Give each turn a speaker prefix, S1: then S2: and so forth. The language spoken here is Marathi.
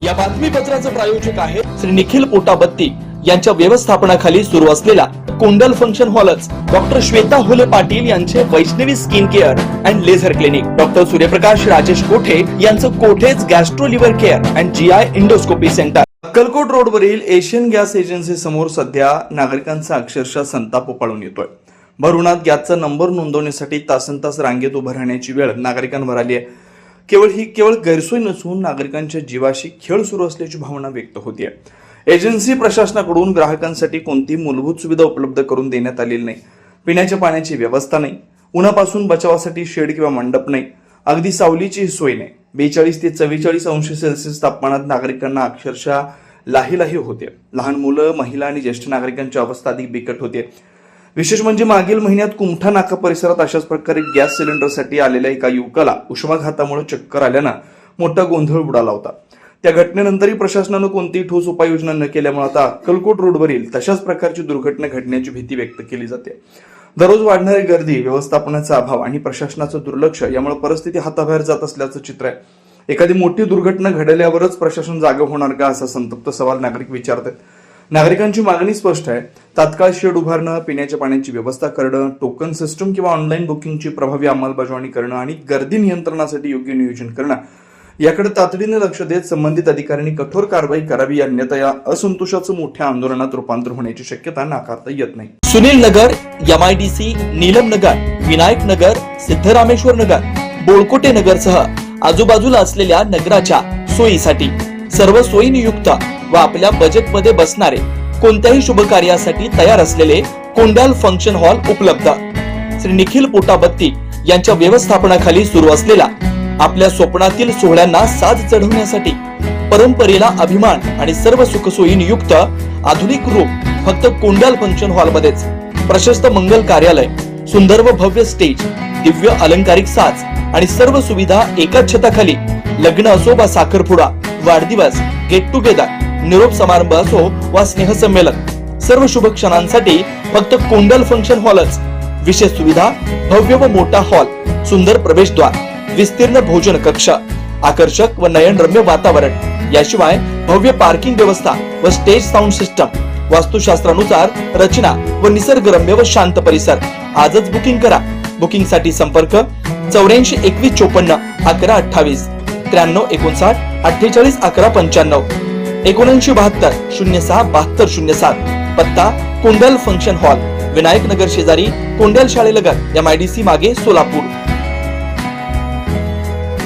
S1: या बातमीपत्राचे प्रायोजक आहे श्री निखिल पोटाबत्ती यांच्या व्यवस्थापनाखाली सुरू असलेला कुंडल फंक्शन हॉलच डॉक्टर श्वेता होले पाटील यांचे Vaishnavi skin care and laser clinic, doctor Suryaprakash Rajesh Kothe यांचं कोठेज gastro liver care and GI endoscopy centre. Akkalkot रोडवरील एशियन गॅस एजन्सी समोर सध्या नागरिकांचा अक्षरशः संताप उफाळून येतोय. भर उन्हात गॅसचा नंबर नोंदवण्यासाठी तासनतास रांगेत उभं राहण्याची वेळ नागरिकांवर आली आहे. केवळ गैरसोय नसून नागरिकांच्या जीवाशी खेळ सुरू असल्याची भावना व्यक्त होते. एजन्सी प्रशासनाकडून ग्राहकांसाठी कोणतीही मूलभूत सुविधा उपलब्ध करून देण्यात आलेली नाही. पिण्याच्या पाण्याची व्यवस्था नाही, उन्हापासून बचावासाठी शेड किंवा मंडप नाही, अगदी सावलीची सोय नाही. 42 ते 44 अंश सेल्सिअस तापमानात नागरिकांना अक्षरशः लाहीलाही होते. लहान मुलं, महिला आणि ज्येष्ठ नागरिकांची अवस्था अधिक बिकट होते. विशेष म्हणजे मागील महिन्यात कुमठा नाका परिसरात अशाच प्रकारे गॅस सिलेंडरसाठी आलेल्या एका युवकाला उष्माघातामुळे चक्कर आल्यानं मोठा गोंधळ उडाला होता. त्या घटनेनंतरही प्रशासनानं कोणतीही ठोस उपाययोजना न केल्यामुळे आता अक्कलकोट रोडवरील तशाच प्रकारची दुर्घटना घडण्याची भीती व्यक्त केली जाते. दररोज वाढणारी गर्दी, व्यवस्थापनाचा अभाव आणि प्रशासनाचं दुर्लक्ष यामुळे परिस्थिती हाताबाहेर जात असल्याचं चित्र आहे. एखादी मोठी दुर्घटना घडल्यावरच प्रशासन जागे होणार का, असा संतप्त सवाल नागरिक विचारतात. नागरिकांची मागणी स्पष्ट आहे. तात्काळ शेड उभारणं, पिण्याच्या पाण्याची व्यवस्था करणं, टोकन सिस्टम किंवा ऑनलाईन बुकिंगची प्रभावी अंमलबजावणी करणं आणि गर्दी नियंत्रणासाठी योग्य नियोजन करणं याकडे तातडीने लक्ष देत संबंधित अधिकाऱ्यांनी कठोर कारवाई करावी, अन्यथा या असंतोषाचं मोठ्या आंदोलनात रूपांतर होण्याची शक्यता नाकारता येत नाही. सुनील नगर, MIDC, नीलम नगर, विनायक नगर, सिद्धरामेश्वर नगर, बोळकोटे नगरसह आजूबाजूला असलेल्या नगराच्या सोयीसाठी सर्व सोयीनियुक्त व आपल्या बजेटमध्ये बसणारे कोणत्याही शुभ कार्यासाठी तयार असलेले कुंडल फंक्शन हॉल उपलब्ध. श्री निखिल पोटाबत्ती यांच्या व्यवस्थापनाखाली सुरू असलेला आपल्या स्वप्नातील सोहळ्यांना साज चढवण्यासाठी परंपरेला अभिमान आणि सर्व सुखसोयीने युक्त आधुनिक रूप फक्त कुंडल फंक्शन हॉल मध्येच. प्रशस्त मंगल कार्यालय, सुंदर व भव्य स्टेज, दिव्य अलंकारिक साज आणि सर्व सुविधा एकाच छताखाली. लग्न असो वा साखरपुडा, वाढदिवस, गेट टुगेदर, निरोप समारंभ असो वा स्नेहसंमेलन, सर्व शुभ क्षणांसाठी फक्त कुंडल फंक्शन हॉलच. विशेष सुविधा, भव्य व मोठा हॉल, सुंदर प्रवेशद्वार, विस्तीर्ण भोजन कक्ष, आकर्षक व नयनरम्य वातावरण, याशिवाय भव्य पार्किंग व्यवस्था व स्टेज साऊंड सिस्टम, वास्तुशास्त्रानुसार रचना व निसर्गरम्य व शांत परिसर. आजच बुकिंग करा. बुकिंग साठी संपर्क 84 21 54 11 28 93 59 48 11 95 79 72 06 72 07. पत्ता कुंडल फंक्शन हॉल, विनायक नगर शेजारी, कुंडल शाळेलगत, MIDC मागे, सोलापूर.